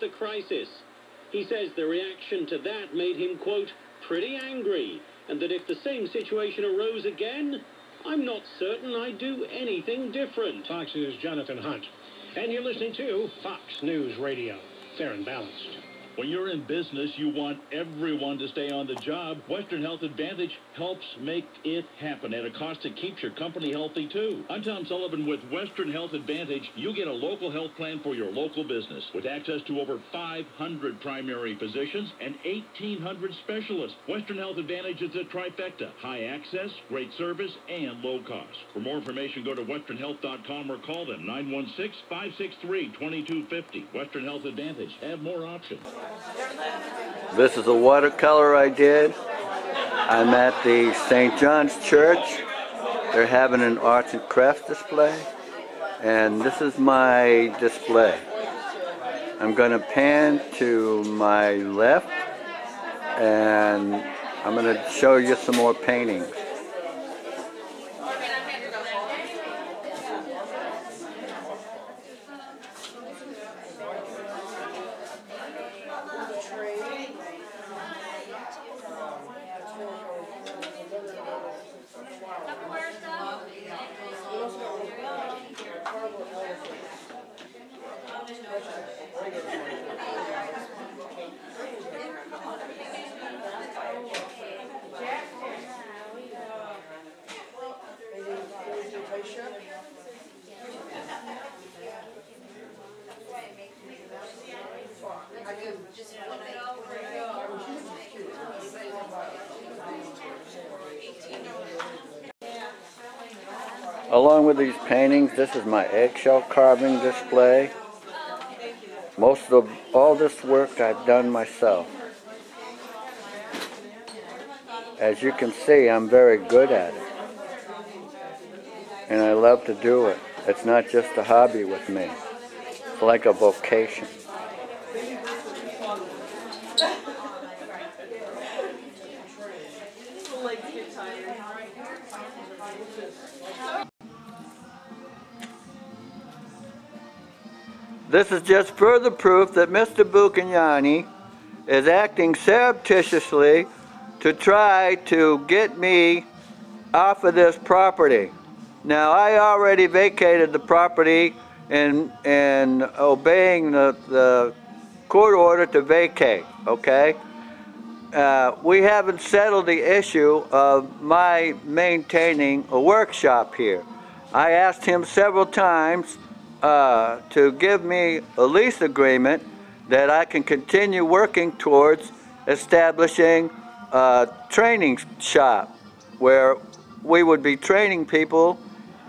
the crisis. He says the reaction to that made him, quote, pretty angry, and that if the same situation arose again, I'm not certain I'd do anything different. Fox's Jonathan Hunt. And you're listening to Fox News Radio. Fair and balanced. When you're in business, you want everyone to stay on the job. Western Health Advantage helps make it happen at a cost that keeps your company healthy, too. I'm Tom Sullivan with Western Health Advantage. You get a local health plan for your local business with access to over 500 primary physicians and 1,800 specialists. Western Health Advantage is a trifecta. High access, great service, and low cost. For more information, go to westernhealth.com or call them 916-563-2250. Western Health Advantage. Have more options. This is a watercolor I did. I'm at the St. John's Church. They're having an arts and crafts display, and this is my display. I'm going to pan to my left, and I'm going to show you some more paintings. Along with these paintings, this is my eggshell carving display. Most of all this work I've done myself. As you can see, I'm very good at it. And I love to do it. It's not just a hobby with me. It's like a vocation. This is just further proof that Mr. Buchignani is acting surreptitiously to try to get me off of this property. Now, I already vacated the property in obeying the court order to vacate, okay? We haven't settled the issue of my maintaining a workshop here. I asked him several times to give me a lease agreement that I can continue working towards establishing a training shop where we would be training people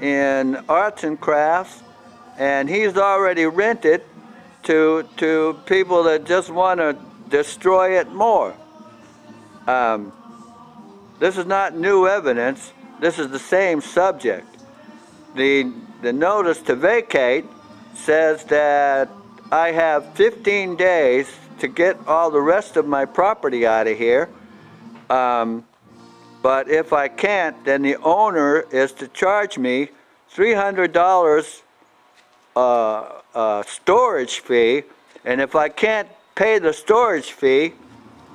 in arts and crafts, and he's already rented to people that just want to destroy it more. This is not new evidence. This is the same subject. The notice to vacate says that I have 15 days to get all the rest of my property out of here. But if I can't, then the owner is to charge me $300 storage fee. And if I can't pay the storage fee,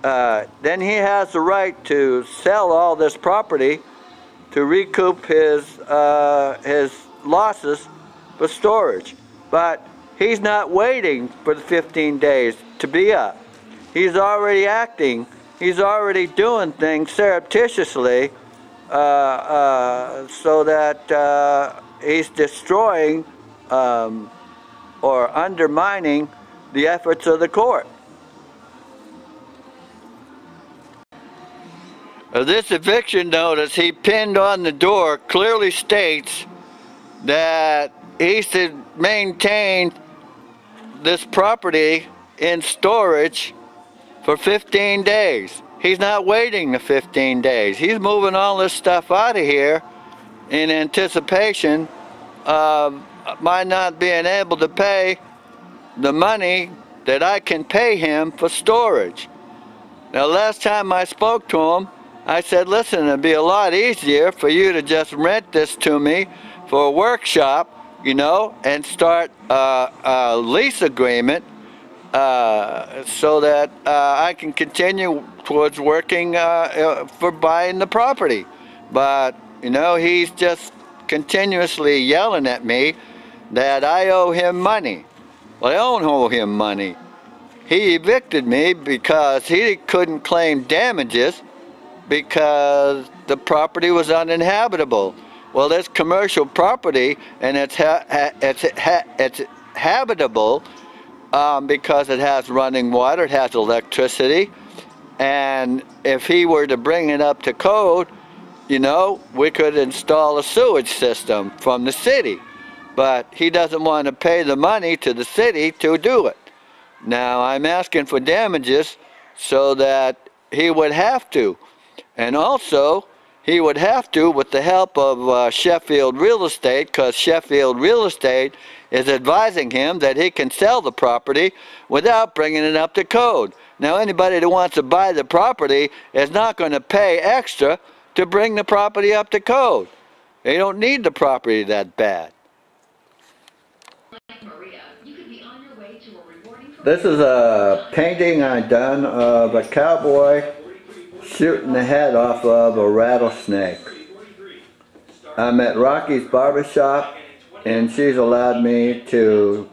then he has the right to sell all this property to recoup his losses for storage. But he's not waiting for the 15 days to be up. He's already acting. He's already doing things surreptitiously so that he's destroying or undermining the efforts of the court. This eviction notice he pinned on the door clearly states that he should maintain this property in storage for 15 days. He's not waiting the 15 days. He's moving all this stuff out of here in anticipation of my not being able to pay the money that I can pay him for storage. Now, last time I spoke to him, I said, listen, it'd be a lot easier for you to just rent this to me for a workshop, you know, and start a lease agreement so that I can continue towards working for buying the property. But, you know, he's just continuously yelling at me that I owe him money. Well, I don't owe him money. He evicted me because he couldn't claim damages because the property was uninhabitable. Well, it's commercial property and it's habitable because it has running water, it has electricity, and if he were to bring it up to code, you know, we could install a sewage system from the city. But he doesn't want to pay the money to the city to do it. Now, I'm asking for damages so that he would have to. And also, he would have to with the help of Sheffield Real Estate, because Sheffield Real Estate is advising him that he can sell the property without bringing it up to code. Now, anybody that wants to buy the property is not going to pay extra to bring the property up to code. They don't need the property that bad. This is a painting I done of a cowboy shooting the head off of a rattlesnake. I'm at Rocky's barbershop and she's allowed me to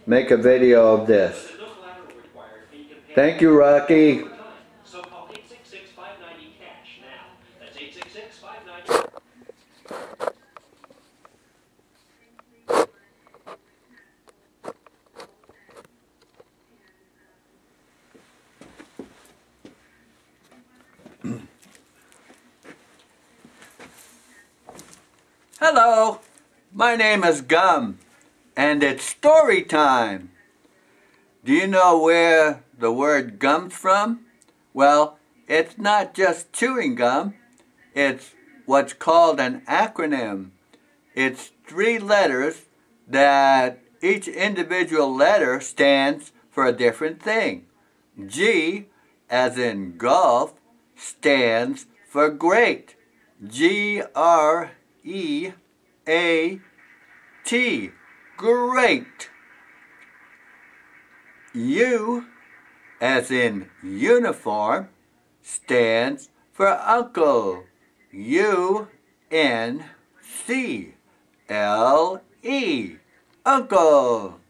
make a video of this. Thank you, Rocky. Hello, my name is Gum, and it's story time. Do you know where the word gum's from? Well, it's not just chewing gum, it's what's called an acronym. It's 3 letters that each individual letter stands for a different thing. G, as in golf, stands for great. G-R-E-A-T, great. U, as in uniform, stands for uncle. U-N-C-L-E, uncle.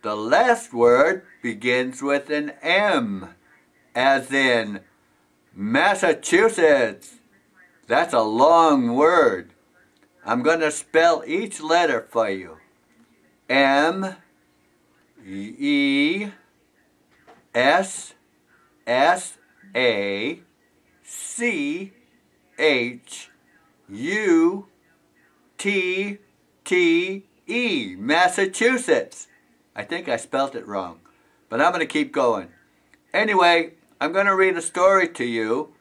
The last word begins with an M, as in Massachusetts. That's a long word. I'm going to spell each letter for you. M, E, S, S, A, C, H, U, T, T, E, Massachusetts. I think I spelled it wrong, but I'm going to keep going. Anyway, I'm going to read a story to you.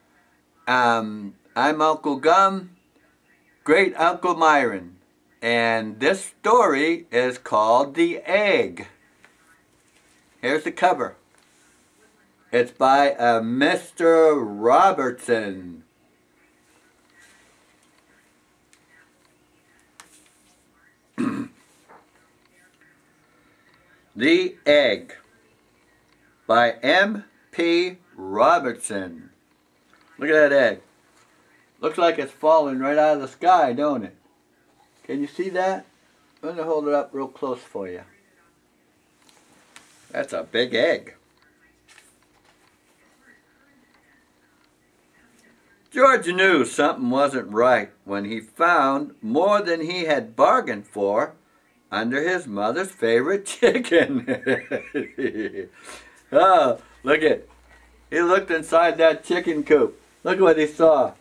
I'm Uncle Gum, Great Uncle Myron, and this story is called The Egg. Here's the cover. It's by Mr. Robertson. The Egg by M.P. Robertson. Look at that egg. Looks like it's falling right out of the sky, don't it? Can you see that? I'm going to hold it up real close for you. That's a big egg. George knew something wasn't right when he found more than he had bargained for under his mother's favorite chicken. Oh, look it. He looked inside that chicken coop. Look what he saw.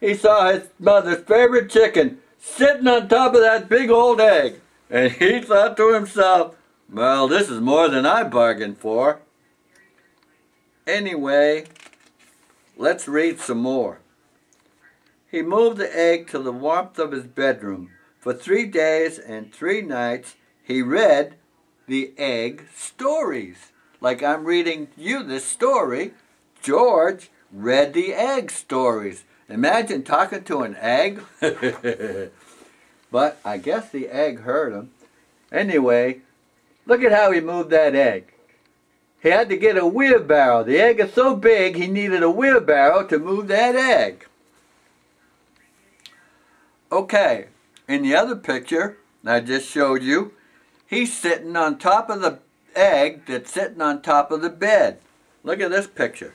He saw his mother's favorite chicken sitting on top of that big old egg. And he thought to himself, well, this is more than I bargained for. Anyway, let's read some more. He moved the egg to the warmth of his bedroom. For 3 days and 3 nights, he read the egg stories. Like I'm reading you this story, George read the egg stories. Imagine talking to an egg. But I guess the egg heard him. Anyway, look at how he moved that egg. he had to get a wheelbarrow. The egg is so big, he needed a wheelbarrow to move that egg. Okay, in the other picture I just showed you, he's sitting on top of the egg that's sitting on top of the bed. Look at this picture.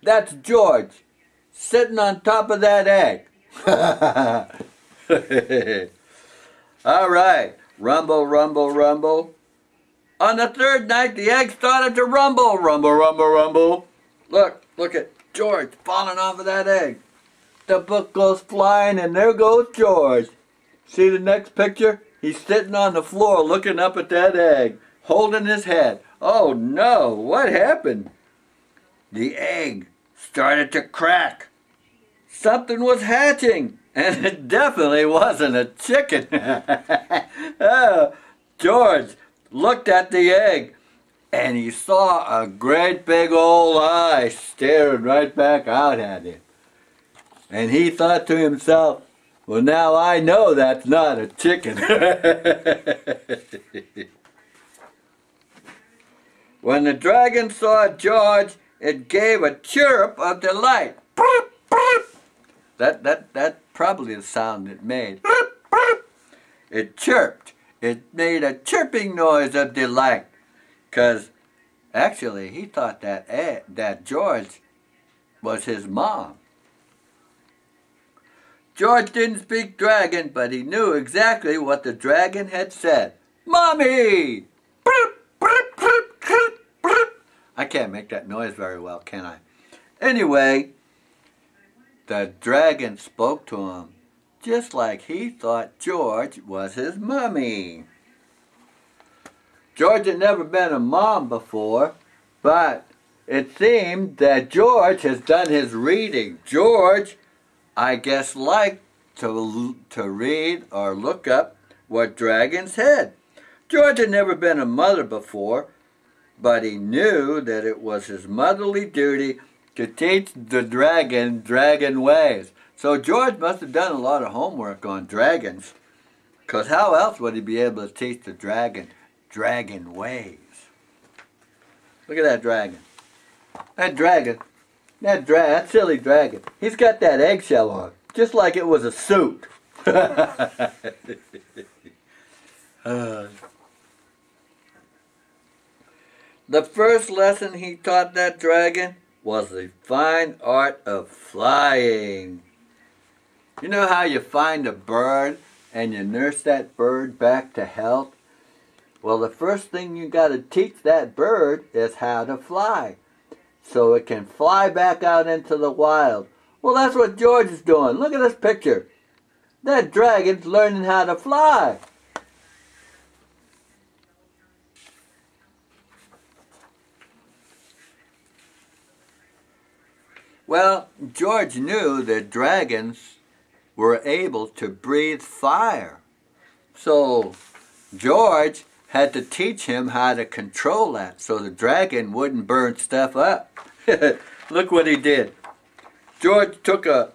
That's George sitting on top of that egg. All right, rumble, rumble, rumble. On the third night, the egg started to rumble, rumble, rumble, rumble. Look at George falling off of that egg. The book goes flying, and there goes George. See the next picture? He's sitting on the floor looking up at that egg, holding his head. Oh no, what happened? The egg started to crack. Something was hatching, and it definitely wasn't a chicken. Oh, George looked at the egg, and he saw a great big old eye staring right back out at him. And he thought to himself, well, now I know that's not a chicken. When the dragon saw George, it gave a chirp of delight. That's probably the sound it made. It chirped. It made a chirping noise of delight. Because actually he thought that George was his mom. George didn't speak dragon, but he knew exactly what the dragon had said. Mommy! I can't make that noise very well, can I? Anyway, the dragon spoke to him just like he thought George was his mommy. George had never been a mom before, but it seemed that George has done his reading. George, I guess, liked to read or look up what dragons said. George had never been a mother before, but he knew that it was his motherly duty to teach the dragon ways. So George must have done a lot of homework on dragons, because how else would he be able to teach the dragon ways? Look at that dragon. That silly dragon. He's got that eggshell on, just like it was a suit. The first lesson he taught that dragon was the fine art of flying. You know how you find a bird and you nurse that bird back to health? Well, the first thing you got to teach that bird is how to fly, so it can fly back out into the wild. Well, that's what George is doing. Look at this picture. That dragon's learning how to fly. Well, George knew that dragons were able to breathe fire. So George had to teach him how to control that so the dragon wouldn't burn stuff up. Look what he did. George took a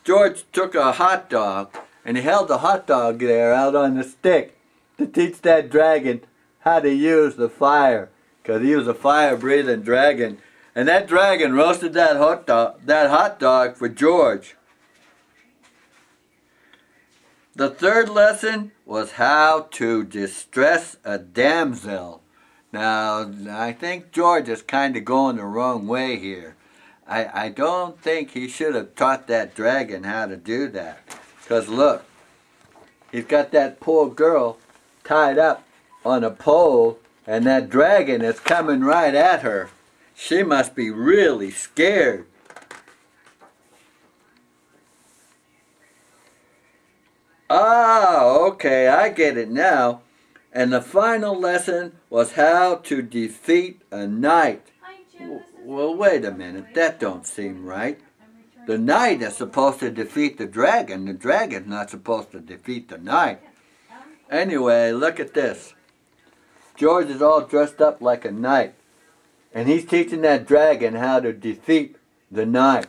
hot dog and he held the hot dog there out on the stick to teach that dragon how to use the fire, because he was a fire-breathing dragon. And that dragon roasted that hot dog for George. The third lesson was how to distress a damsel. Now, I think George is kind of going the wrong way here. I don't think he should have taught that dragon how to do that. Because look, he's got that poor girl tied up on a pole, and that dragon is coming right at her. She must be really scared. Ah, okay, I get it now. And the final lesson was how to defeat a knight. Well, wait a minute, that don't seem right. The knight is supposed to defeat the dragon. The dragon's not supposed to defeat the knight. Anyway, look at this. George is all dressed up like a knight, and he's teaching that dragon how to defeat the knight.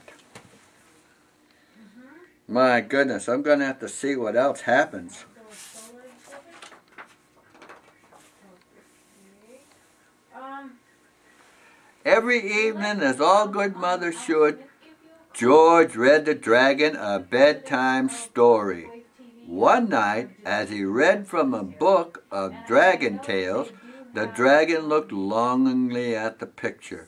My goodness, I'm going to have to see what else happens. every evening, as all good mothers should, George read the dragon a bedtime story. One night, as he read from a book of dragon tales, the dragon looked longingly at the picture.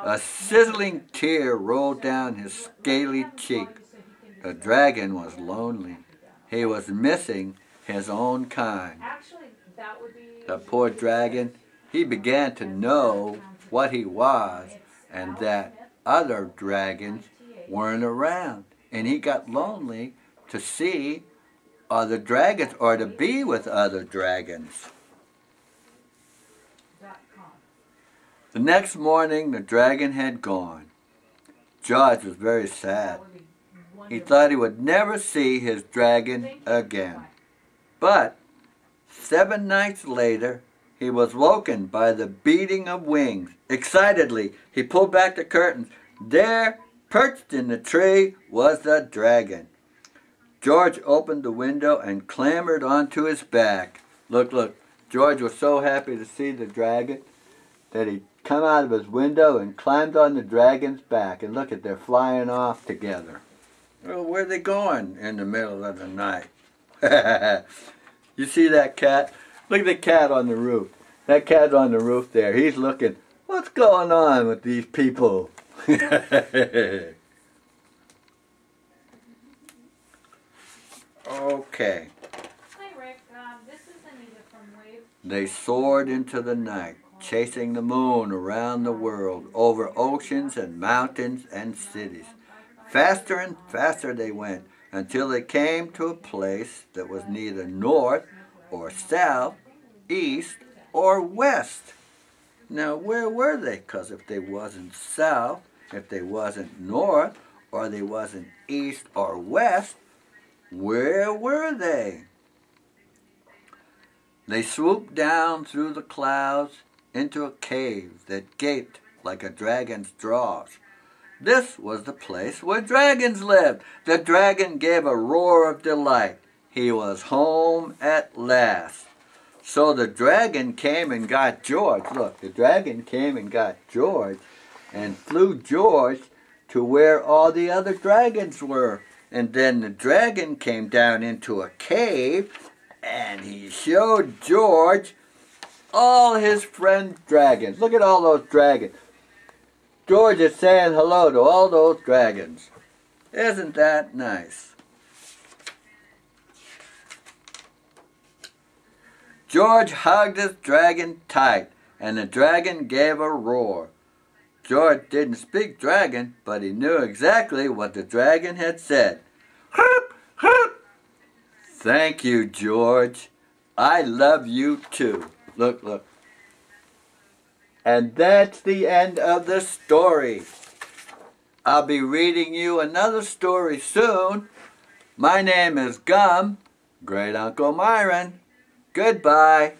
A sizzling tear rolled down his scaly cheek. The dragon was lonely. He was missing his own kind. The poor dragon, he began to know what he was and that other dragons weren't around. And he got lonely to see other dragons or to be with other dragons. The next morning, the dragon had gone. George was very sad. He thought he would never see his dragon again. But 7 nights later, he was woken by the beating of wings. Excitedly, he pulled back the curtains. There, perched in the tree, was the dragon. George opened the window and clambered onto his back. Look, look. George was so happy to see the dragon that he come out of his window and climbed on the dragon's back. And look at, they're flying off together. Well, where are they going in the middle of the night? You see that cat? Look at the cat on the roof. That cat's on the roof there. He's looking, what's going on with these people? Okay. Hi, Rick. This is Anita from Wave. They soared into the night, chasing the moon around the world, over oceans and mountains and cities. Faster and faster they went, until they came to a place that was neither north or south, east or west. Now, where were they? Because if they wasn't south, if they wasn't north, or they wasn't east or west, where were they? They swooped down through the clouds into a cave that gaped like a dragon's jaws. This was the place where dragons lived. The dragon gave a roar of delight. He was home at last. So the dragon came and got George. Look, the dragon came and got George and flew George to where all the other dragons were. And then the dragon came down into a cave and he showed George all his friend dragons. Look at all those dragons. George is saying hello to all those dragons. Isn't that nice? George hugged his dragon tight, and the dragon gave a roar. George didn't speak dragon, but he knew exactly what the dragon had said. Herp, herp. Thank you, George. I love you too. Look, look. And that's the end of the story. I'll be reading you another story soon. My name is Gum, Great Uncle Myron. Goodbye.